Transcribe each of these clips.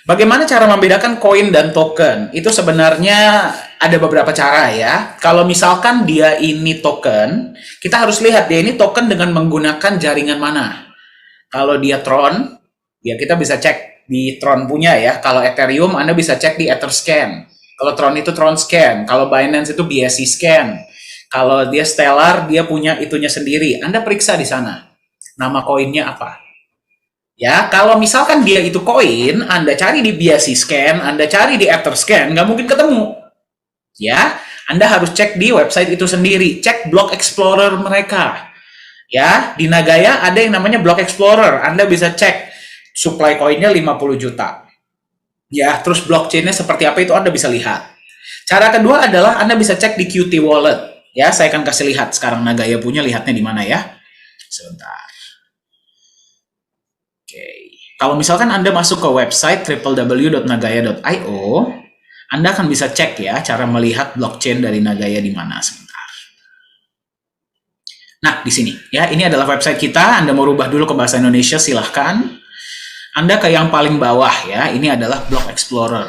Bagaimana cara membedakan koin dan token? Itu sebenarnya ada beberapa cara ya. Kalau misalkan dia ini token, kita harus lihat dia ini token dengan menggunakan jaringan mana. Kalau dia Tron, ya kita bisa cek di Tron punya ya. Kalau Ethereum, Anda bisa cek di Etherscan. Kalau Tron itu Tron Scan. Kalau Binance itu BSC Scan. Kalau dia Stellar, dia punya itunya sendiri. Anda periksa di sana. Nama koinnya apa? Ya, kalau misalkan dia itu koin, Anda cari di BSC Scan, Anda cari di Etherscan, nggak mungkin ketemu. Ya, Anda harus cek di website itu sendiri. Cek Block Explorer mereka. Ya, di Nagaya ada yang namanya Block Explorer. Anda bisa cek supply koinnya 50 juta. Ya, terus blockchain-nya seperti apa itu Anda bisa lihat. Cara kedua adalah Anda bisa cek di Qt Wallet. Ya, saya akan kasih lihat sekarang Nagaya punya, lihatnya di mana ya. Sebentar. Oke. Kalau misalkan Anda masuk ke website www.nagaya.io, Anda akan bisa cek ya cara melihat blockchain dari Nagaya di mana. Sebentar. Nah, di sini ya, ini adalah website kita. Anda mau rubah dulu ke bahasa Indonesia, silahkan. Anda ke yang paling bawah ya, ini adalah Block Explorer.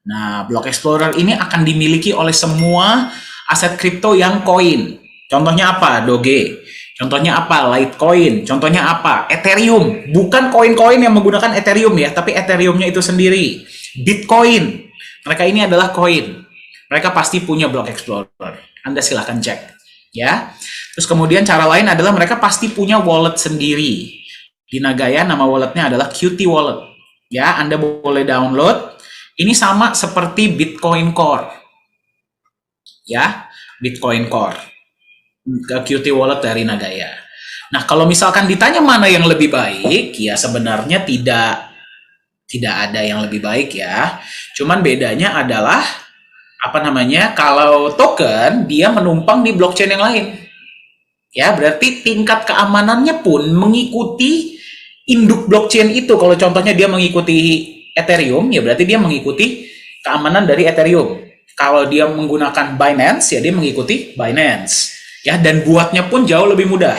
Nah, Block Explorer ini akan dimiliki oleh semua aset kripto yang koin. Contohnya apa? Doge. Contohnya apa? Litecoin. Contohnya apa? Ethereum. Bukan koin-koin yang menggunakan Ethereum ya, tapi Ethereum-nya itu sendiri. Bitcoin. Mereka ini adalah koin. Mereka pasti punya Block Explorer. Anda silahkan cek. Ya. Terus kemudian cara lain adalah mereka pasti punya wallet sendiri. Di Nagaya nama walletnya adalah Qt Wallet. Ya, Anda boleh download. Ini sama seperti Bitcoin Core. Ya, Bitcoin Core. Qt Wallet dari Nagaya. Nah, kalau misalkan ditanya mana yang lebih baik, ya sebenarnya tidak ada yang lebih baik ya. Cuman bedanya adalah apa namanya? Kalau token dia menumpang di blockchain yang lain. Ya, berarti tingkat keamanannya pun mengikuti induk blockchain itu. Kalau contohnya dia mengikuti Ethereum, ya berarti dia mengikuti keamanan dari Ethereum. Kalau dia menggunakan Binance, ya dia mengikuti Binance. Ya, dan buatnya pun jauh lebih mudah.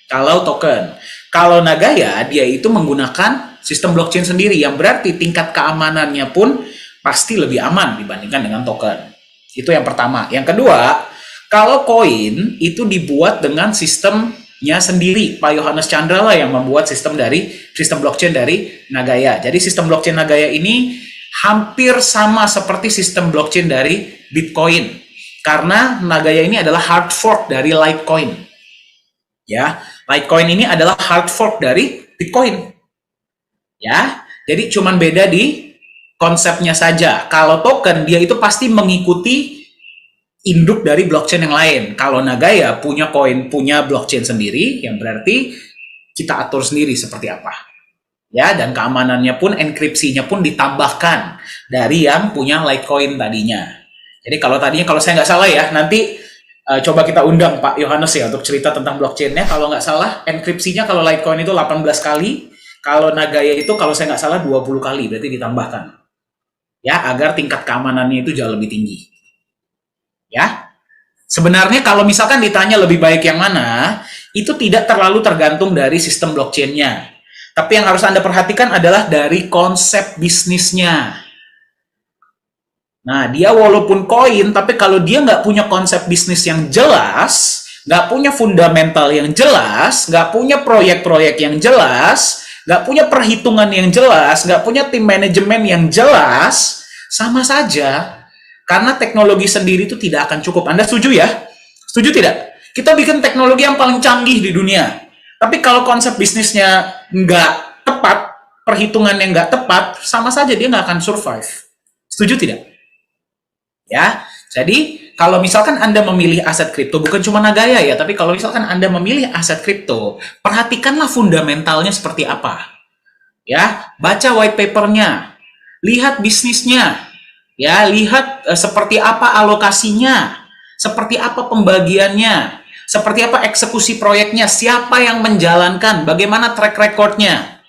Kalau token. Kalau Nagaya, dia itu menggunakan sistem blockchain sendiri, yang berarti tingkat keamanannya pun pasti lebih aman dibandingkan dengan token. Itu yang pertama. Yang kedua, kalau koin itu dibuat dengan sistemnya sendiri. Pak Yohanes Chandra lah yang membuat sistem blockchain dari Nagaya. Jadi sistem blockchain Nagaya ini hampir sama seperti sistem blockchain dari Bitcoin. Karena Nagaya ini adalah hard fork dari Litecoin. Ya, Litecoin ini adalah hard fork dari Bitcoin. Ya, jadi cuman beda di konsepnya saja. Kalau token dia itu pasti mengikuti induk dari blockchain yang lain. Kalau Nagaya punya blockchain sendiri, yang berarti kita atur sendiri seperti apa. Ya, dan keamanannya pun, enkripsinya pun ditambahkan dari yang punya Litecoin tadinya. Jadi kalau saya nggak salah ya, nanti coba kita undang Pak Yohanes ya untuk cerita tentang blockchain-nya. Kalau nggak salah, enkripsinya kalau Litecoin itu 18 kali, kalau Nagaya itu kalau saya nggak salah 20 kali, berarti ditambahkan. Ya, agar tingkat keamanannya itu jauh lebih tinggi. Ya, sebenarnya kalau misalkan ditanya lebih baik yang mana, itu tidak terlalu tergantung dari sistem blockchain-nya. Tapi yang harus Anda perhatikan adalah dari konsep bisnisnya. Nah, dia walaupun koin, tapi kalau dia nggak punya konsep bisnis yang jelas, nggak punya fundamental yang jelas, nggak punya proyek-proyek yang jelas, nggak punya perhitungan yang jelas, nggak punya tim manajemen yang jelas, sama saja. Karena teknologi sendiri itu tidak akan cukup. Anda setuju ya? Setuju tidak? Kita bikin teknologi yang paling canggih di dunia. Tapi kalau konsep bisnisnya nggak tepat, perhitungannya nggak tepat, sama saja dia nggak akan survive. Setuju tidak? Ya, jadi kalau misalkan Anda memilih aset kripto, bukan cuma Nagaya ya, tapi kalau misalkan Anda memilih aset kripto, perhatikanlah fundamentalnya seperti apa. Ya, baca white papernya, lihat bisnisnya, ya, lihat seperti apa alokasinya, seperti apa pembagiannya, seperti apa eksekusi proyeknya, siapa yang menjalankan, bagaimana track recordnya.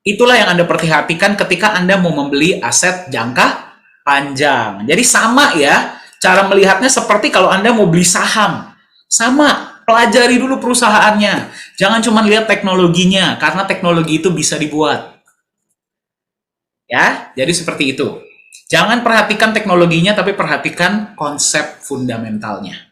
Itulah yang Anda perhatikan ketika Anda mau membeli aset jangka panjang. Jadi sama ya, cara melihatnya seperti kalau Anda mau beli saham. Sama, pelajari dulu perusahaannya. Jangan cuma lihat teknologinya, karena teknologi itu bisa dibuat. Ya, jadi seperti itu. Jangan perhatikan teknologinya, tapi perhatikan konsep fundamentalnya.